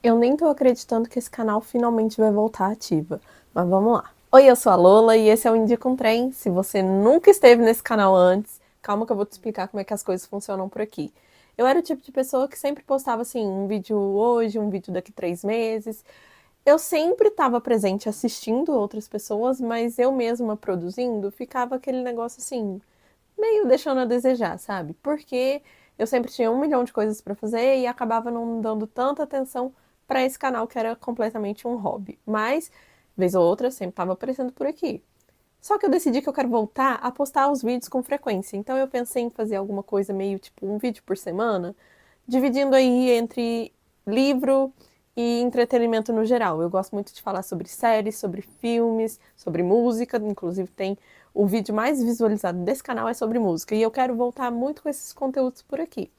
Eu nem tô acreditando que esse canal finalmente vai voltar ativa, mas vamos lá. Oi, eu sou a Lola e esse é o Indica um Trem. Se você nunca esteve nesse canal antes, calma que eu vou te explicar como é que as coisas funcionam por aqui. Eu era o tipo de pessoa que sempre postava assim, um vídeo hoje, um vídeo daqui 3 meses. Eu sempre estava presente assistindo outras pessoas, mas eu mesma produzindo, ficava aquele negócio assim, meio deixando a desejar, sabe? Porque eu sempre tinha 1 milhão de coisas para fazer e acabava não dando tanta atenção para esse canal que era completamente um hobby. Mas, vez ou outra, sempre estava aparecendo por aqui. Só que eu decidi que eu quero voltar a postar os vídeos com frequência. Então eu pensei em fazer alguma coisa meio tipo um vídeo por semana, dividindo aí entre livro e entretenimento no geral. Eu gosto muito de falar sobre séries, sobre filmes, sobre música, inclusive tem o vídeo mais visualizado desse canal é sobre música, e eu quero voltar muito com esses conteúdos por aqui.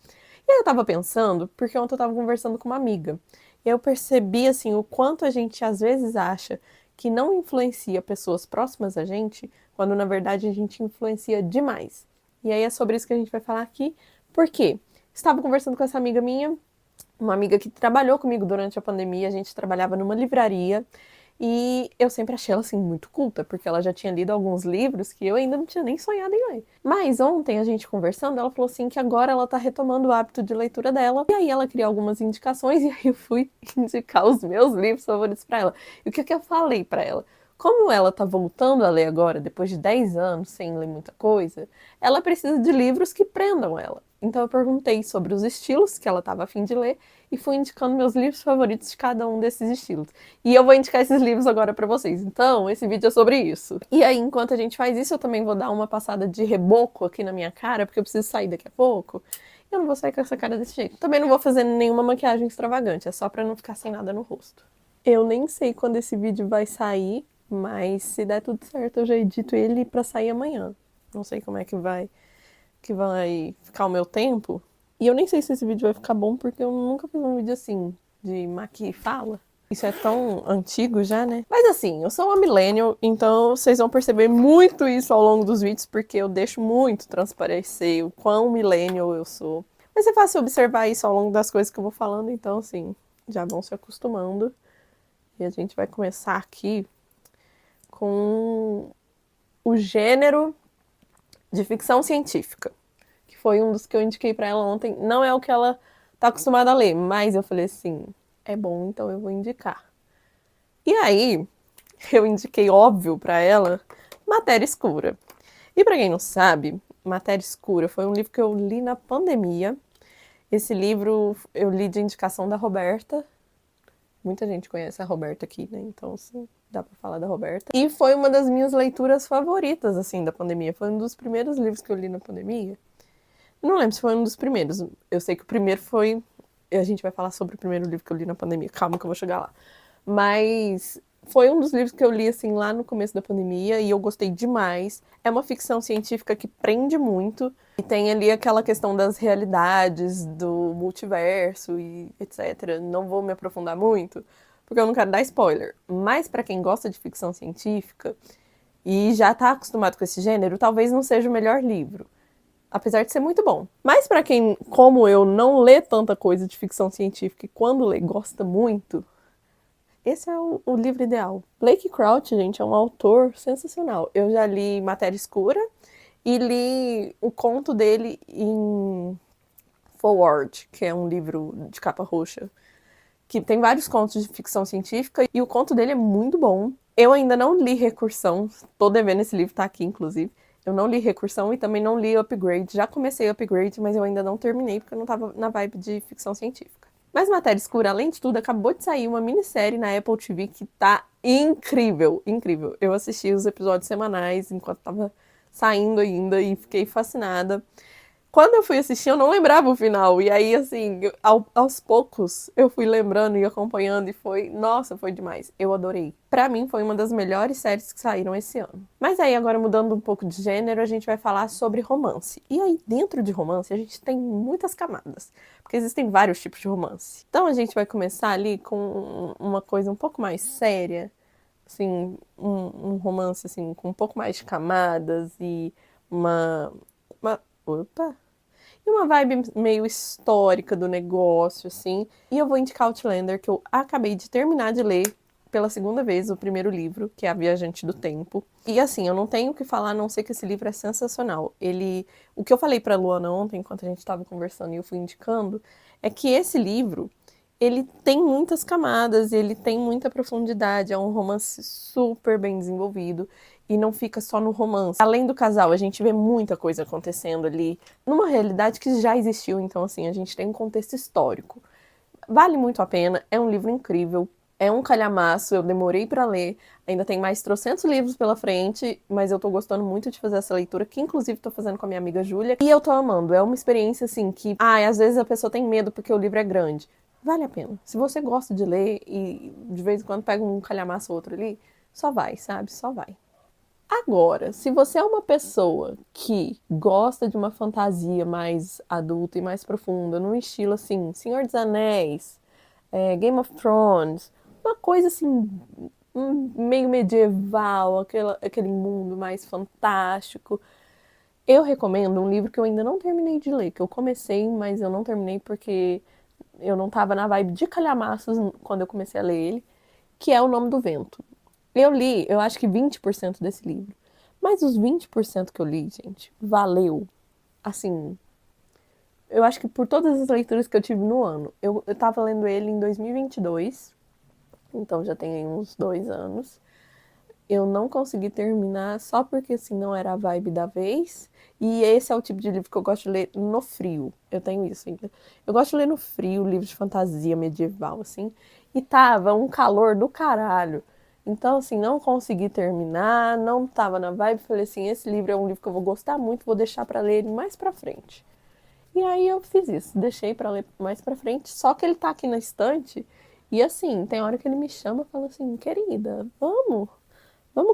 E aí eu tava pensando, porque ontem eu tava conversando com uma amiga, e eu percebi assim o quanto a gente às vezes acha que não influencia pessoas próximas a gente, quando na verdade a gente influencia demais. E aí é sobre isso que a gente vai falar aqui. Por quê? Estava conversando com essa amiga minha, uma amiga que trabalhou comigo durante a pandemia, a gente trabalhava numa livraria, e eu sempre achei ela assim muito culta, porque ela já tinha lido alguns livros que eu ainda não tinha nem sonhado em ler. Mas ontem a gente conversando, ela falou assim que agora ela tá retomando o hábito de leitura dela, e aí ela criou algumas indicações e aí eu fui indicar os meus livros favoritos para ela. E o que eu falei para ela? Como ela tá voltando a ler agora, depois de 10 anos sem ler muita coisa, ela precisa de livros que prendam ela. Então eu perguntei sobre os estilos que ela estava a fim de ler e fui indicando meus livros favoritos de cada um desses estilos. E eu vou indicar esses livros agora para vocês. Então, esse vídeo é sobre isso. E aí, enquanto a gente faz isso, eu também vou dar uma passada de reboco aqui na minha cara, porque eu preciso sair daqui a pouco. Eu não vou sair com essa cara desse jeito. Também não vou fazer nenhuma maquiagem extravagante, é só para não ficar sem nada no rosto. Eu nem sei quando esse vídeo vai sair, mas se der tudo certo, eu já edito ele para sair amanhã. Não sei como é que vai ficar o meu tempo. E eu nem sei se esse vídeo vai ficar bom, porque eu nunca fiz um vídeo assim, de maqui e fala. Isso é tão antigo já, né? Mas assim, eu sou uma millennial, então vocês vão perceber muito isso ao longo dos vídeos, porque eu deixo muito transparecer o quão millennial eu sou. Mas é fácil observar isso ao longo das coisas que eu vou falando, então assim, já vão se acostumando. E a gente vai começar aqui com o gênero de ficção científica, que foi um dos que eu indiquei para ela ontem. Não é o que ela tá acostumada a ler, mas eu falei assim, é bom, então eu vou indicar. E aí, eu indiquei, óbvio, para ela, Matéria Escura. E para quem não sabe, Matéria Escura foi um livro que eu li na pandemia. Esse livro eu li de indicação da Roberta. Muita gente conhece a Roberta aqui, né? Então, sim, dá pra falar da Roberta. E foi uma das minhas leituras favoritas, assim, da pandemia. Foi um dos primeiros livros que eu li na pandemia. Não lembro se foi um dos primeiros. Eu sei que o primeiro foi... A gente vai falar sobre o primeiro livro que eu li na pandemia. Calma que eu vou chegar lá. Mas foi um dos livros que eu li, assim, lá no começo da pandemia e eu gostei demais. É uma ficção científica que prende muito. E tem ali aquela questão das realidades, do multiverso e etc. Não vou me aprofundar muito, porque eu não quero dar spoiler. Mas para quem gosta de ficção científica e já tá acostumado com esse gênero, talvez não seja o melhor livro. Apesar de ser muito bom. Mas para quem, como eu, não lê tanta coisa de ficção científica e quando lê gosta muito, esse é o livro ideal. Blake Crouch, gente, é um autor sensacional. Eu já li Matéria Escura e li o conto dele em Forward, que é um livro de capa roxa, que tem vários contos de ficção científica e o conto dele é muito bom. Eu ainda não li Recursão, tô devendo esse livro, tá aqui inclusive. Eu não li Recursão e também não li Upgrade. Já comecei Upgrade, mas eu ainda não terminei porque eu não tava na vibe de ficção científica. Mas Matéria Escura, além de tudo, acabou de sair uma minissérie na Apple TV que tá incrível, incrível. Eu assisti os episódios semanais enquanto tava saindo ainda e fiquei fascinada. Quando eu fui assistir, eu não lembrava o final. E aí, assim, aos poucos, eu fui lembrando e acompanhando. E foi, nossa, foi demais. Eu adorei. Pra mim, foi uma das melhores séries que saíram esse ano. Mas aí, agora mudando um pouco de gênero, a gente vai falar sobre romance. E aí, dentro de romance, a gente tem muitas camadas. Porque existem vários tipos de romance. Então, a gente vai começar ali com uma coisa um pouco mais séria. Assim, um romance, assim, com um pouco mais de camadas e uma... Opa! e uma vibe meio histórica do negócio, assim. E eu vou indicar Outlander, que eu acabei de terminar de ler pela segunda vez o primeiro livro, que é A Viajante do Tempo. E assim, eu não tenho o que falar, a não ser que esse livro é sensacional. O que eu falei pra Luana ontem, enquanto a gente estava conversando e eu fui indicando, é que esse livro, ele tem muitas camadas, ele tem muita profundidade, é um romance super bem desenvolvido e não fica só no romance. Além do casal, a gente vê muita coisa acontecendo ali, numa realidade que já existiu, então assim, a gente tem um contexto histórico. Vale muito a pena, é um livro incrível, é um calhamaço, eu demorei pra ler, ainda tem mais trocentos livros pela frente, mas eu tô gostando muito de fazer essa leitura, que inclusive tô fazendo com a minha amiga Júlia, e eu tô amando, é uma experiência assim que, às vezes a pessoa tem medo porque o livro é grande. Vale a pena. Se você gosta de ler e de vez em quando pega um calhamaço ou outro ali, só vai, sabe? Só vai. Agora, se você é uma pessoa que gosta de uma fantasia mais adulta e mais profunda, num estilo assim, Senhor dos Anéis, Game of Thrones, uma coisa assim, meio medieval, aquele mundo mais fantástico, eu recomendo um livro que eu ainda não terminei de ler, que eu comecei, mas eu não terminei porque eu não tava na vibe de calhamaços quando eu comecei a ler ele, que é O Nome do Vento. Eu li, eu acho que 20% desse livro. Mas os 20% que eu li, gente, valeu. Assim, eu acho que por todas as leituras que eu tive no ano. Eu tava lendo ele em 2022, então já tem aí uns 2 anos. Eu não consegui terminar só porque, assim, não era a vibe da vez. E esse é o tipo de livro que eu gosto de ler no frio. Eu tenho isso ainda. Eu gosto de ler no frio, livros de fantasia medieval, assim. E tava um calor do caralho. Então, assim, não consegui terminar, não tava na vibe. Falei assim, esse livro é um livro que eu vou gostar muito, vou deixar pra ler ele mais pra frente. E aí eu fiz isso, deixei pra ler mais pra frente. Só que ele tá aqui na estante. E assim, tem hora que ele me chama e fala assim, querida, vamos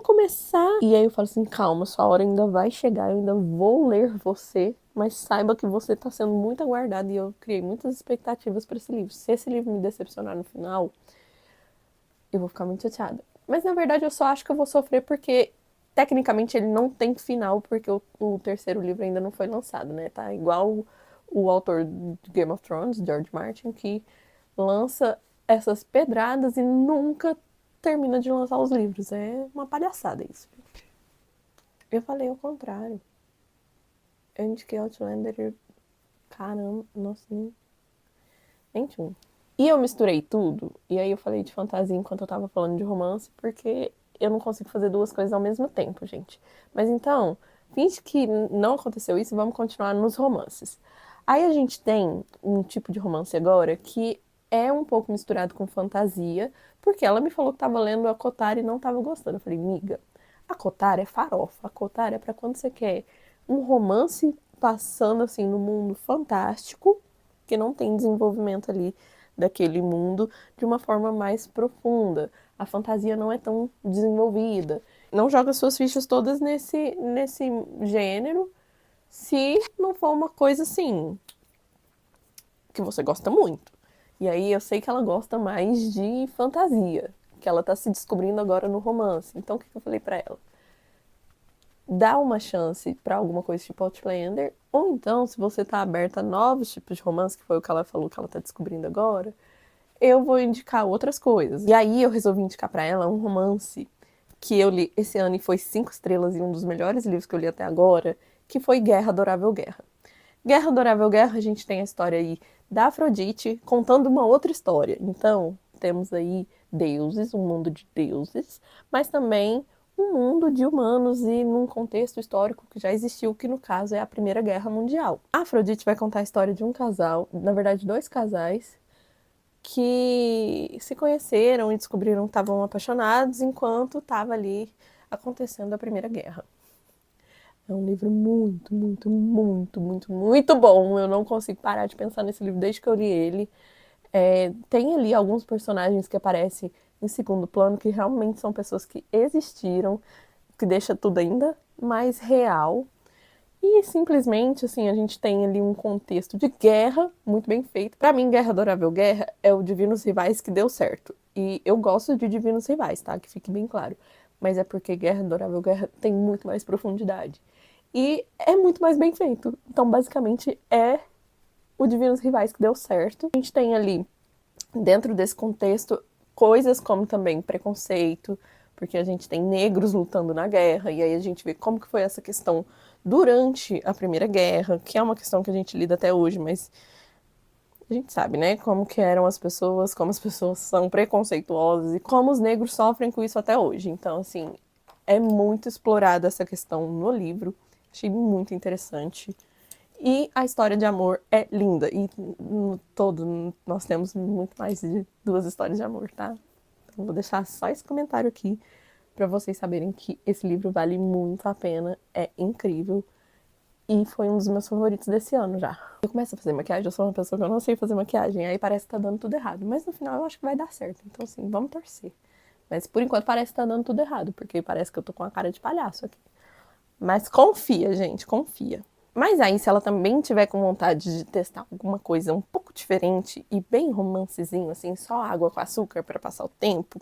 começar. E aí eu falo assim, calma, sua hora ainda vai chegar, eu ainda vou ler você, mas saiba que você está sendo muito aguardado e eu criei muitas expectativas para esse livro. Se esse livro me decepcionar no final, eu vou ficar muito chateada. Mas na verdade eu só acho que eu vou sofrer porque tecnicamente ele não tem final, porque o terceiro livro ainda não foi lançado, né? Tá igual o autor de Game of Thrones, George Martin, que lança essas pedradas e nunca termina de lançar os livros. É uma palhaçada isso. Eu falei ao contrário. Eu indiquei Outlander e... Caramba, nossa, nem tchum. E eu misturei tudo, e aí eu falei de fantasia enquanto eu tava falando de romance, porque eu não consigo fazer duas coisas ao mesmo tempo, gente. Mas então, finge que não aconteceu isso e vamos continuar nos romances. Aí a gente tem um tipo de romance agora que é um pouco misturado com fantasia, porque ela me falou que tava lendo a Kotara e não tava gostando. Eu falei, miga, a Kotara é farofa, a Kotara é pra quando você quer um romance passando assim no mundo fantástico, que não tem desenvolvimento ali daquele mundo de uma forma mais profunda. A fantasia não é tão desenvolvida. Não joga suas fichas todas nesse gênero se não for uma coisa assim que você gosta muito. E aí eu sei que ela gosta mais de fantasia, que ela tá se descobrindo agora no romance. Então o que eu falei pra ela? Dá uma chance pra alguma coisa tipo Outlander, ou então, se você tá aberta a novos tipos de romance, que foi o que ela falou que ela tá descobrindo agora, eu vou indicar outras coisas. E aí eu resolvi indicar pra ela um romance que eu li esse ano e foi 5 estrelas e um dos melhores livros que eu li até agora, que foi Guerra, Adorável Guerra. Guerra, Adorável Guerra, a gente tem a história aí da Afrodite contando uma outra história. Então, temos aí deuses, um mundo de deuses, mas também um mundo de humanos e num contexto histórico que já existiu, que no caso é a Primeira Guerra Mundial. A Afrodite vai contar a história de um casal, na verdade 2 casais, que se conheceram e descobriram que estavam apaixonados enquanto estava ali acontecendo a Primeira Guerra. É um livro muito, muito, muito, muito, muito bom. Eu não consigo parar de pensar nesse livro desde que eu li ele. Tem ali alguns personagens que aparecem em segundo plano que realmente são pessoas que existiram, que deixa tudo ainda mais real. E simplesmente, assim, a gente tem ali um contexto de guerra muito bem feito. Pra mim, Guerra, Adorável Guerra é o Divinos Rivais que deu certo. E eu gosto de Divinos Rivais, tá? Que fique bem claro. Mas é porque Guerra, Adorável Guerra tem muito mais profundidade. E é muito mais bem feito. Então, basicamente, é o Divinos Rivais que deu certo. A gente tem ali, dentro desse contexto, coisas como também preconceito, porque a gente tem negros lutando na guerra, e aí a gente vê como que foi essa questão durante a Primeira Guerra, que é uma questão que a gente lida até hoje, mas a gente sabe, né, como que eram as pessoas, como as pessoas são preconceituosas e como os negros sofrem com isso até hoje. Então, assim, é muito explorada essa questão no livro. Achei muito interessante. E a história de amor é linda. E no todo, nós temos muito mais de 2 histórias de amor, tá? Então, vou deixar só esse comentário aqui para vocês saberem que esse livro vale muito a pena. É incrível. E foi um dos meus favoritos desse ano já. Eu começo a fazer maquiagem, eu sou uma pessoa que eu não sei fazer maquiagem, aí parece que tá dando tudo errado. Mas no final eu acho que vai dar certo. Então, assim, vamos torcer. Mas por enquanto parece que tá dando tudo errado, porque parece que eu tô com a cara de palhaço aqui. Mas confia, gente, confia. Mas aí, se ela também tiver com vontade de testar alguma coisa um pouco diferente e bem romancezinho, assim, só água com açúcar para passar o tempo,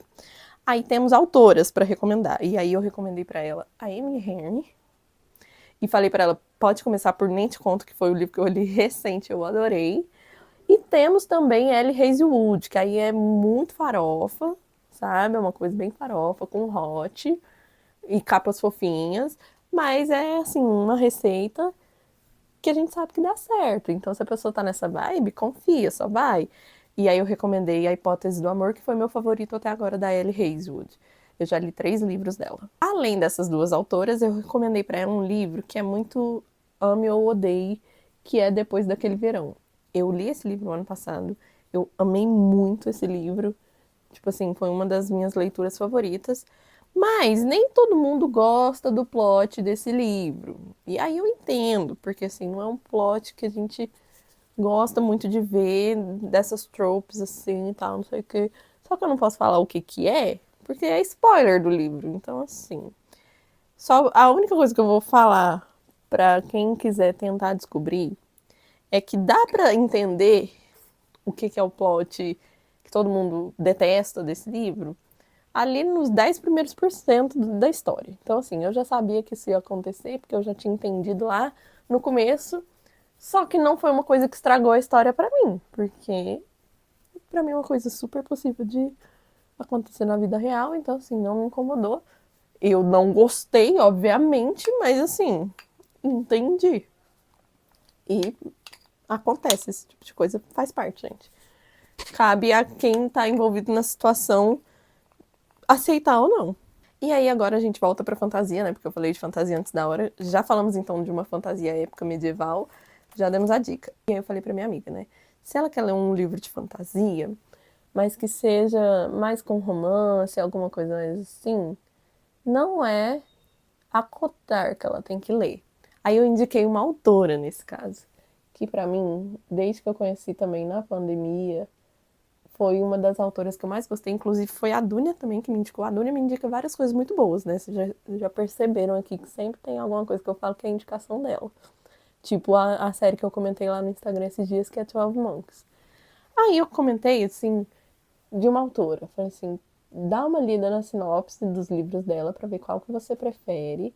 aí temos autoras para recomendar. E aí eu recomendei para ela a Amy Henry e falei para ela, pode começar por Nem Te Conto, que foi o livro que eu li recente, eu adorei. E temos também Ellie Hazelwood, que aí é muito farofa, sabe? É uma coisa bem farofa, com hot e capas fofinhas, mas é assim, uma receita que a gente sabe que dá certo. Então, se a pessoa tá nessa vibe, confia, só vai. E aí eu recomendei A Hipótese do Amor, que foi meu favorito até agora, da Ellie Hazelwood. Eu já li 3 livros dela. Além dessas 2 autoras, eu recomendei para ela um livro que é muito ame ou odeie, que é Depois Daquele Verão. Eu li esse livro no ano passado, eu amei muito esse livro. Tipo assim, foi uma das minhas leituras favoritas. Mas nem todo mundo gosta do plot desse livro. E aí eu entendo, porque assim, não é um plot que a gente gosta muito de ver, dessas tropes assim e tal, não sei o quê. Só que eu não posso falar o que que é, porque é spoiler do livro. Então, assim, só a única coisa que eu vou falar pra quem quiser tentar descobrir é que dá pra entender o que que é o plot que todo mundo detesta desse livro ali nos 10 primeiros por cento da história. Então, assim, eu já sabia que isso ia acontecer, porque eu já tinha entendido lá no começo, só que não foi uma coisa que estragou a história pra mim, porque pra mim é uma coisa super possível de acontecer na vida real, então, assim, não me incomodou. Eu não gostei, obviamente, mas, assim, entendi. E acontece, esse tipo de coisa faz parte, gente. Cabe a quem tá envolvido na situação aceitar ou não. E aí agora a gente volta pra fantasia, né? Porque eu falei de fantasia antes da hora. Já falamos então de uma fantasia época medieval, já demos a dica. E aí eu falei pra minha amiga, né? Se ela quer ler um livro de fantasia, mas que seja mais com romance, alguma coisa mais assim, não é a Cotar que ela tem que ler. Aí eu indiquei uma autora nesse caso, que pra mim, desde que eu conheci também na pandemia, foi uma das autoras que eu mais gostei, inclusive foi a Dúnia também que me indicou. A Dúnia me indica várias coisas muito boas, né? Vocês já perceberam aqui que sempre tem alguma coisa que eu falo que é a indicação dela. Tipo a série que eu comentei lá no Instagram esses dias, que é 12 Monks. Aí eu comentei, assim, de uma autora. Falei assim, dá uma lida na sinopse dos livros dela pra ver qual que você prefere,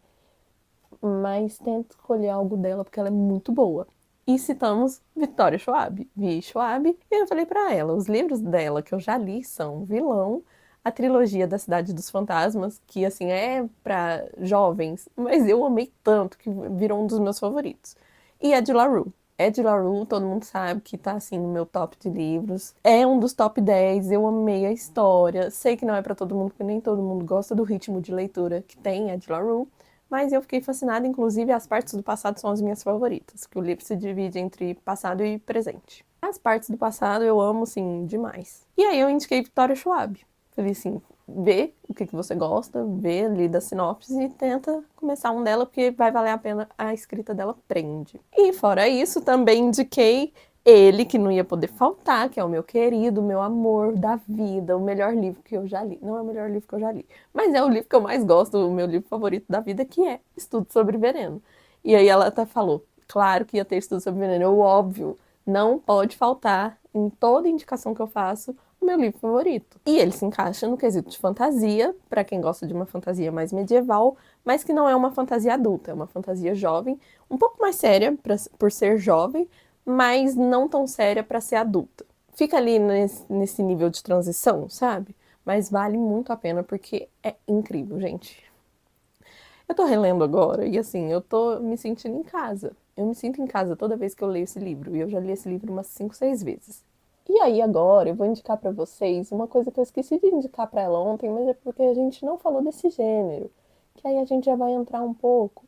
mas tenta escolher algo dela porque ela é muito boa. E citamos Victoria Schwab, Vi Schwab, e eu falei pra ela, os livros dela que eu já li são Vilão, a trilogia da Cidade dos Fantasmas, que assim é pra jovens, mas eu amei tanto que virou um dos meus favoritos. E Ed La Rue. Ed La Rue, todo mundo sabe que tá assim no meu top de livros. É um dos top 10, eu amei a história. Sei que não é pra todo mundo, porque nem todo mundo gosta do ritmo de leitura que tem Ed La Rue, mas eu fiquei fascinada, inclusive as partes do passado são as minhas favoritas, que o livro se divide entre passado e presente. As partes do passado eu amo, assim, demais. E aí eu indiquei Victoria Schwab. Falei assim, vê o que você gosta, vê ali da sinopse e tenta começar um dela, porque vai valer a pena, a escrita dela prende. E fora isso, também indiquei ele, que não ia poder faltar, que é o meu querido, meu amor da vida, o melhor livro que eu já li. Não é o melhor livro que eu já li, mas é o livro que eu mais gosto, o meu livro favorito da vida, que é Estudo sobre Veneno. E aí ela até falou, claro que ia ter Estudo sobre Veneno, óbvio, não pode faltar em toda indicação que eu faço o meu livro favorito. E ele se encaixa no quesito de fantasia, para quem gosta de uma fantasia mais medieval, mas que não é uma fantasia adulta, é uma fantasia jovem, um pouco mais séria por ser jovem, mas não tão séria para ser adulta. Fica ali nesse nível de transição, sabe? Mas vale muito a pena porque é incrível, gente. Eu tô relendo agora e assim, eu tô me sentindo em casa. Eu me sinto em casa toda vez que eu leio esse livro. E eu já li esse livro umas 5, 6 vezes. E aí agora eu vou indicar pra vocês uma coisa que eu esqueci de indicar pra ela ontem, mas é porque a gente não falou desse gênero. Que aí a gente já vai entrar um pouco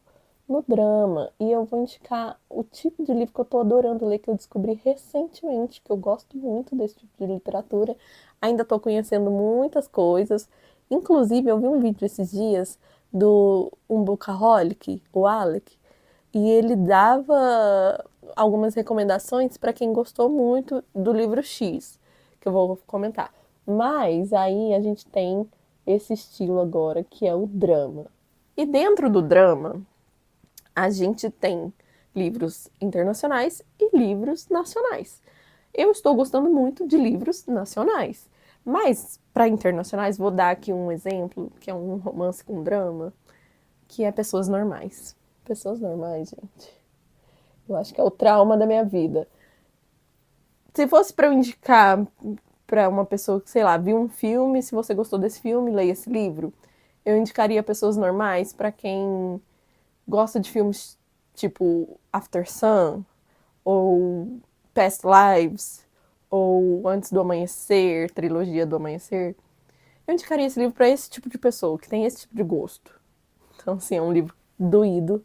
no drama. E eu vou indicar o tipo de livro que eu tô adorando ler, que eu descobri recentemente, que eu gosto muito desse tipo de literatura. Ainda tô conhecendo muitas coisas. Inclusive, eu vi um vídeo esses dias do um bookaholic, o Alec, e ele dava algumas recomendações para quem gostou muito do livro X, que eu vou comentar. Mas aí a gente tem esse estilo agora, que é o drama. E dentro do drama, a gente tem livros internacionais e livros nacionais. Eu estou gostando muito de livros nacionais, mas para internacionais vou dar aqui um exemplo, que é um romance com drama, que é Pessoas Normais. Pessoas Normais, gente. Eu acho que é o trauma da minha vida. Se fosse para eu indicar para uma pessoa que, sei lá, viu um filme, se você gostou desse filme, leia esse livro, eu indicaria Pessoas Normais para quem gosta de filmes tipo After Sun, ou Past Lives, ou Antes do Amanhecer, Trilogia do Amanhecer. Eu indicaria esse livro para esse tipo de pessoa, que tem esse tipo de gosto. Então, assim, é um livro doído,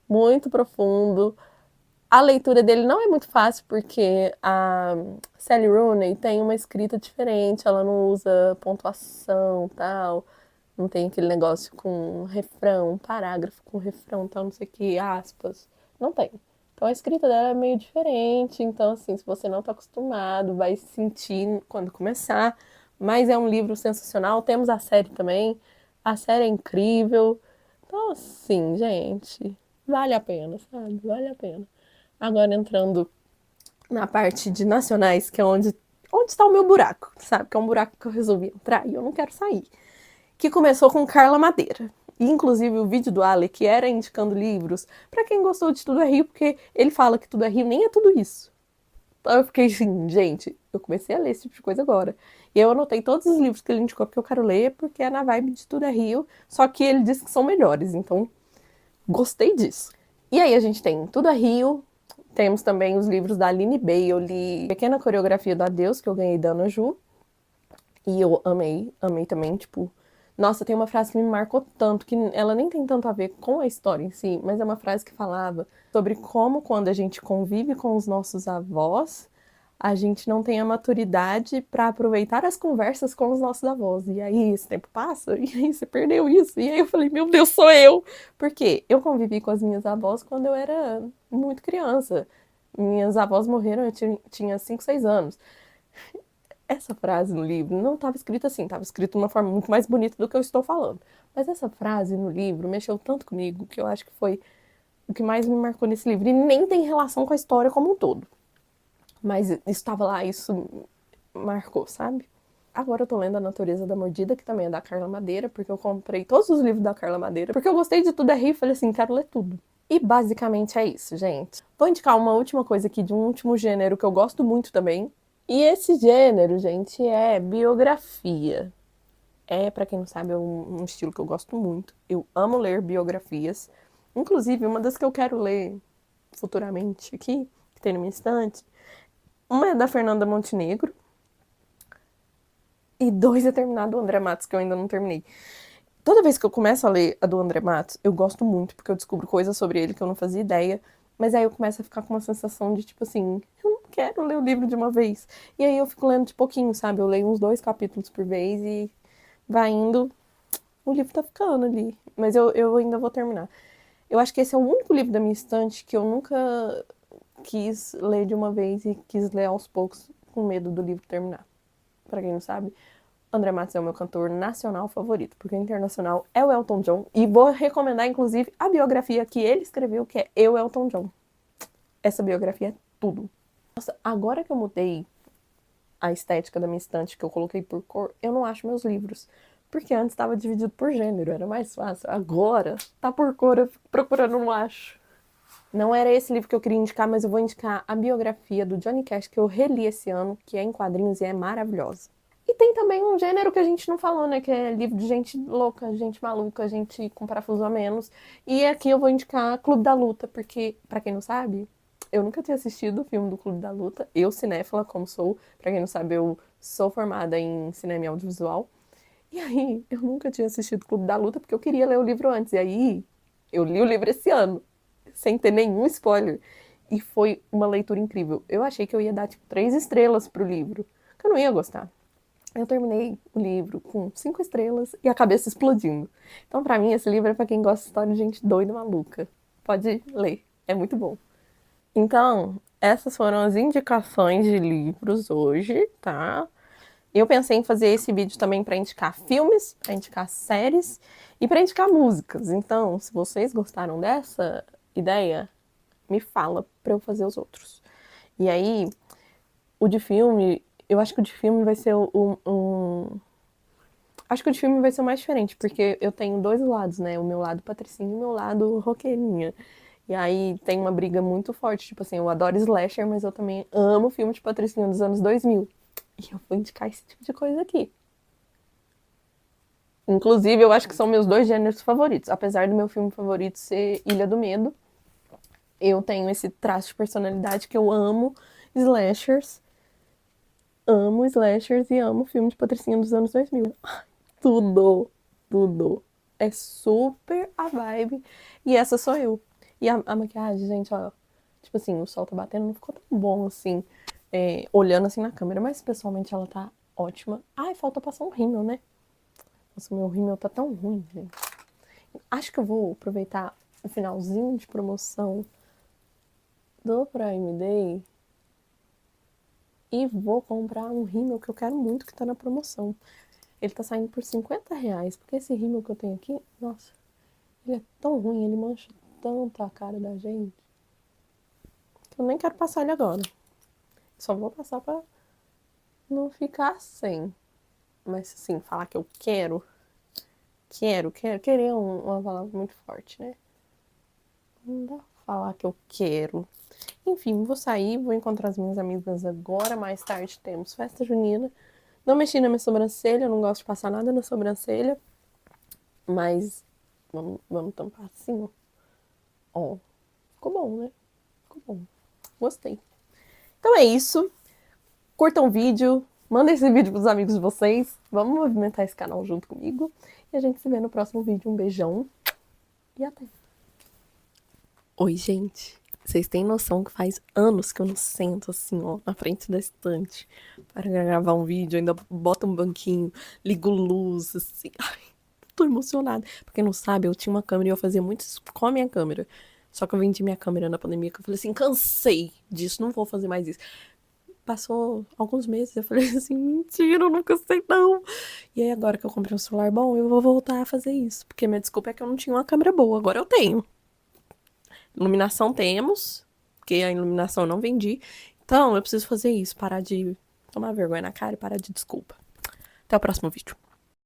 muito profundo. A leitura dele não é muito fácil, porque a Sally Rooney tem uma escrita diferente, ela não usa pontuação e tal, não tem aquele negócio com refrão, parágrafo com refrão, tal, não sei o que, aspas. Não tem. Então a escrita dela é meio diferente, então assim, se você não está acostumado, vai sentir quando começar. Mas é um livro sensacional. Temos a série também. A série é incrível. Então, assim, gente, vale a pena, sabe? Vale a pena. Agora entrando na parte de nacionais, que é onde está o meu buraco, sabe? Que é um buraco que eu resolvi entrar e eu não quero sair. Que começou com Carla Madeira. E, inclusive, o vídeo do Alec era indicando livros para quem gostou de Tudo é Rio, porque ele fala que Tudo é Rio nem é tudo isso. Então eu fiquei assim, gente, eu comecei a ler esse tipo de coisa agora. E eu anotei todos os livros que ele indicou porque eu quero ler, porque é na vibe de Tudo é Rio, só que ele disse que são melhores, então gostei disso. E aí a gente tem Tudo é Rio, temos também os livros da Aline Bay, eu li Pequena Coreografia do Adeus, que eu ganhei da Ana Ju, e eu amei, amei também, tipo... Nossa, tem uma frase que me marcou tanto, que ela nem tem tanto a ver com a história em si, mas é uma frase que falava sobre como quando a gente convive com os nossos avós, a gente não tem a maturidade para aproveitar as conversas com os nossos avós. E aí esse tempo passa, e aí você perdeu isso. E aí eu falei, meu Deus, sou eu! Porque eu convivi com as minhas avós quando eu era muito criança. Minhas avós morreram, eu tinha 5, 6 anos. Essa frase no livro não estava escrita assim, estava escrita de uma forma muito mais bonita do que eu estou falando. Mas essa frase no livro mexeu tanto comigo que eu acho que foi o que mais me marcou nesse livro. E nem tem relação com a história como um todo. Mas estava lá, isso marcou, sabe? Agora eu tô lendo A Natureza da Mordida, que também é da Carla Madeira, porque eu comprei todos os livros da Carla Madeira, porque eu gostei de Tudo é Rio e falei assim, quero ler tudo. E basicamente é isso, gente. Vou indicar uma última coisa aqui de um último gênero que eu gosto muito também. E esse gênero, gente, é biografia. É, pra quem não sabe, é um estilo que eu gosto muito. Eu amo ler biografias. Inclusive, uma das que eu quero ler futuramente aqui, que tem na minha estante, uma é da Fernanda Montenegro, e 2 é terminar do André Matos, que eu ainda não terminei. Toda vez que eu começo a ler a do André Matos, eu gosto muito, porque eu descubro coisas sobre ele que eu não fazia ideia. Mas aí eu começo a ficar com uma sensação de, tipo assim, eu não quero ler o livro de uma vez. E aí eu fico lendo de pouquinho, sabe? Eu leio uns 2 capítulos por vez e vai indo. O livro tá ficando ali. Mas eu ainda vou terminar. Eu acho que esse é o único livro da minha estante que eu nunca quis ler de uma vez e quis ler aos poucos, com medo do livro terminar. Pra quem não sabe, André Matos é o meu cantor nacional favorito, porque o internacional é o Elton John. E vou recomendar, inclusive, a biografia que ele escreveu, que é Eu, Elton John. Essa biografia é tudo. Nossa, agora que eu mudei a estética da minha estante que eu coloquei por cor, eu não acho meus livros. Porque antes estava dividido por gênero, era mais fácil. Agora, tá por cor, eu fico procurando, não acho. Não era esse livro que eu queria indicar, mas eu vou indicar a biografia do Johnny Cash, que eu reli esse ano, que é em quadrinhos e é maravilhosa. E tem também um gênero que a gente não falou, né? Que é livro de gente louca, gente maluca, gente com parafuso a menos. E aqui eu vou indicar Clube da Luta, porque, pra quem não sabe, eu nunca tinha assistido o filme do Clube da Luta. Eu, cinéfila, como sou, pra quem não sabe, eu sou formada em cinema e audiovisual. E aí, eu nunca tinha assistido o Clube da Luta, porque eu queria ler o livro antes. E aí, eu li o livro esse ano, sem ter nenhum spoiler. E foi uma leitura incrível. Eu achei que eu ia dar, tipo, 3 estrelas pro livro, que eu não ia gostar. Eu terminei o livro com 5 estrelas e a cabeça explodindo. Então, pra mim, esse livro é pra quem gosta de história de gente doida e maluca. Pode ler, é muito bom. Então, essas foram as indicações de livros hoje, tá? Eu pensei em fazer esse vídeo também para indicar filmes, para indicar séries e para indicar músicas. Então, se vocês gostaram dessa ideia, me fala para eu fazer os outros. E aí, o de filme, eu acho que o de filme vai ser acho que o de filme vai ser o mais diferente, porque eu tenho dois lados, né? O meu lado patricinha e o meu lado roqueirinha. E aí tem uma briga muito forte, tipo assim, eu adoro slasher, mas eu também amo filme de patricinha dos anos 2000. E eu vou indicar esse tipo de coisa aqui. Inclusive, eu acho que são meus dois gêneros favoritos. Apesar do meu filme favorito ser Ilha do Medo, eu tenho esse traço de personalidade que eu slashers. Amo slashers e amo filme de patricinha dos anos 2000. Tudo, tudo. É super a vibe. E essa sou eu. E a maquiagem, gente, ó. Tipo assim, o sol tá batendo, não ficou tão bom assim, olhando assim na câmera, mas pessoalmente ela tá ótima. Ai, falta passar um rímel, né? Nossa, meu rímel tá tão ruim, gente. Acho que eu vou aproveitar o finalzinho de promoção do Prime Day e vou comprar um rímel que eu quero muito, que tá na promoção. Ele tá saindo por R$ 50, porque esse rímel que eu tenho aqui, nossa, ele é tão ruim, ele mancha tanto a cara da gente, que eu nem quero passar ele agora. Só vou passar pra não ficar sem. Mas assim, falar que eu querer é uma palavra muito forte, né? Não dá pra falar que eu quero. Enfim, vou sair, vou encontrar as minhas amigas agora. Mais tarde temos festa junina. Não mexi na minha sobrancelha, eu não gosto de passar nada na sobrancelha. Mas vamos tampar assim, ó. Ó, ficou bom, né? Ficou bom. Gostei. Então é isso. Curtam o vídeo, mandem esse vídeo pros amigos de vocês. Vamos movimentar esse canal junto comigo. E a gente se vê no próximo vídeo. Um beijão e até. Oi, gente. Vocês têm noção que faz anos que eu não sento assim, ó, na frente da estante para gravar um vídeo, ainda boto um banquinho, ligo luz, assim. Ai, tô emocionada. Pra quem não sabe, eu tinha uma câmera e eu fazia muito isso com a minha câmera. Só que eu vendi minha câmera na pandemia, que eu falei assim, cansei disso, não vou fazer mais isso. Passou alguns meses, eu falei assim, mentira, eu não cansei não. E aí agora que eu comprei um celular bom, eu vou voltar a fazer isso. Porque minha desculpa é que eu não tinha uma câmera boa, agora eu tenho. Iluminação temos, porque a iluminação eu não vendi. Então eu preciso fazer isso, parar de tomar vergonha na cara e parar de desculpa. Até o próximo vídeo.